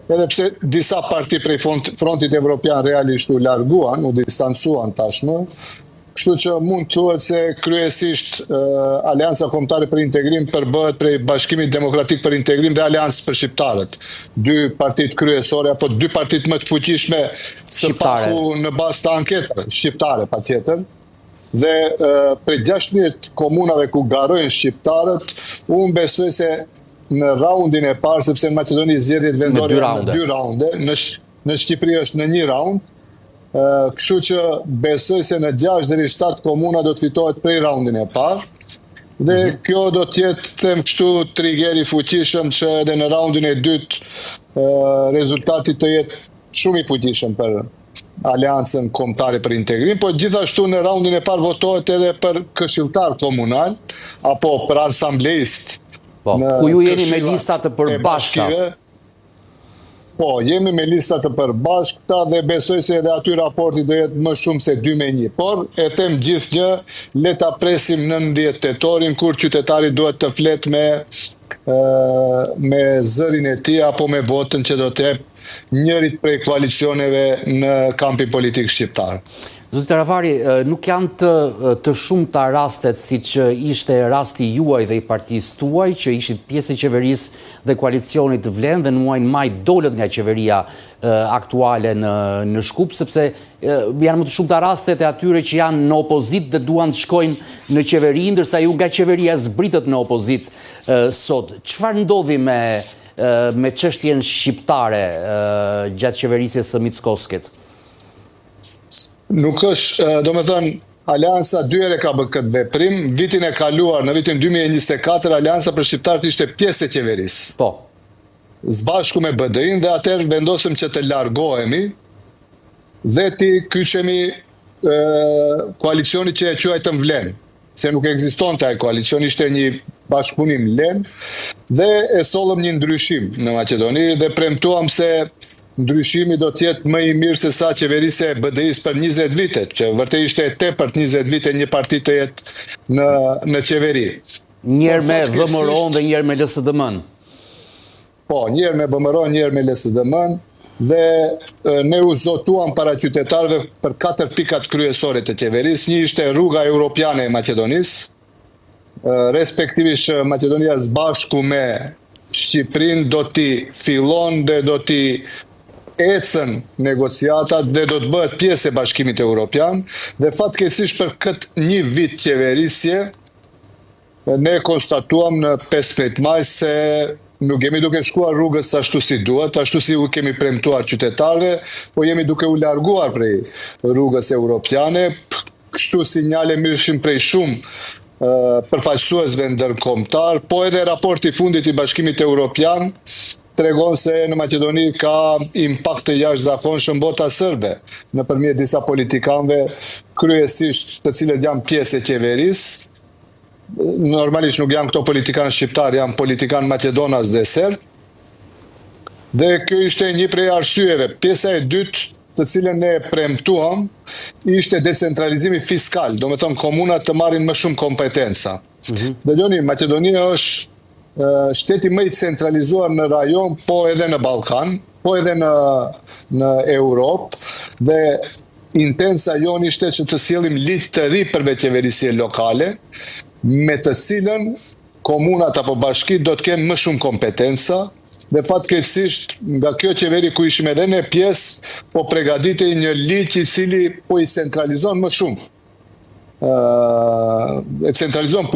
edhe pse disa parti prej frontit evropian realisht u larguan, u distancuan tashmë, kështu që mund të thuhet se kryesisht Aleanca Kombëtare për Integrim përbëhet prej Bashkimit Demokratik për Integrim dhe Aleancës për Shqiptarët. Dy partit kryesore, apo dy partit më të fuqishme së paku në bazë të anketave, shqiptare patjetër. Dhe prej 16 komunave ku garojnë shqiptarët, unë besoj se në raundin e parë, sepse në Maqedoni zgjedhjet vendore në 2 raunde, në Shqipëri është në 1 raund, kështu që besoj se në 6 deri 7 komuna do të fitohet prej raundin e parë, dhe kjo do të jetë, them kështu, trigeri fuqishëm që edhe në raundin e dytë rezultati të jetë shumë i fuqishëm për Aleancën Kombëtare për Integrim, po gjithashtu në raundin e parë votohet edhe për këshilltar komunal, apo për asambleist. Ku ju jeni me listat të përbashkëta? Po, jemi me listat të përbashkëta dhe besoj se edhe aty raporti do jetë më shumë se 2-1. Por, e them gjithnjë, le ta presim 19 tetorin, kur qytetari duhet të flet me zërin e tij apo me votën që do të jep njërit prej koalicioneve në kampin politik shqiptar. Zoti Taravari, nuk janë të shumta rastet si që ishte rasti juaj dhe i partisë tuaj, që ishit pjesë e qeverisë dhe koalicionit të Vlen dhe në muajin maj dolët nga qeveria aktuale në Shkup, sepse janë më të shumta rastet e atyre që janë në opozit dhe duan të shkojnë në qeveri, ndërsa ju nga qeveria zbritët në opozit sot. Çfarë ndodhi me çështjen shqiptare gjatë qeverisjes së Mickoskit? Nuk është, do me thënë, Aleanca 2 herë ka bërë këtë veprim. Vitin e kaluar, në vitin 2024, Aleanca për shqiptarët ishte pjesë e qeverisë. Po. Zbashku me BDI-n dhe atëherë vendosëm që të largohemi dhe të kyçemi koalicioni që e quajtëm Vlen, se nuk ekzistonte ai koalicion, ishte një bashkëpunim Len, dhe e sollëm një ndryshim në Maqedoni dhe premtuam se ndryshimi do të jetë më i mirë se sa qeverisja e BDI-s për 20 vite, që vërtet ishte e tepërt 20 vite një parti të jetë në qeveri. Njëherë me VMRO-n dhe njëherë me LSDM-n. Po, njëherë me VMRO, njëherë me LSDM-n, dhe ne u zotuam para qytetarëve për 4 pikat kryesore të qeverisë. Një ishte rruga europiane e Maqedonisë, respektivisht që Maqedonia së me Shqipërinë do t'i fillon dhe do t'i ecën negociatat dhe do të bëhet pjesë e Bashkimit Evropian, dhe fatkeqësisht për këtë një vit qeverisje ne konstatuam në 15 maj se nuk jemi duke shkuar rrugës ashtu si duhet, ashtu si u kemi premtuar qytetarëve, po jemi duke u larguar prej rrugës europiane, kështu sinjale mirëshin prej shumë përfaqësuesve ndërkombëtar, po edhe raporti fundit i Bashkimit Evropian tregon se në Maqedoni ka impakt të jashtëzakonshëm bota serbe nëpërmjet disa politikanëve, kryesisht të cilët janë pjesë e qeverisë. Normalisht nuk janë këto politikanë shqiptar, janë politikanë maqedonas dhe serb. Dhe kjo ishte një prej arsyeve. Pjesa e dytë, të cilën ne premtuam, ishte decentralizimi fiskal, do me thonë komunat të marrin më shumë kompetenca. Dhe doni, Maqedonia është shteti më i centralizuar në rajon, po edhe në Ballkan, po edhe në Europë, dhe intenca jonë ishte që të sjellim ligj të ri për qeverisje lokale, me të cilën komunat apo bashkitë do të kenë më shumë kompetenca, dhe fatkeqësisht nga kjo qeveri ku ishim edhe ne pjesë, po përgatitej një ligj i cili po i centralizon më shumë. E centralizon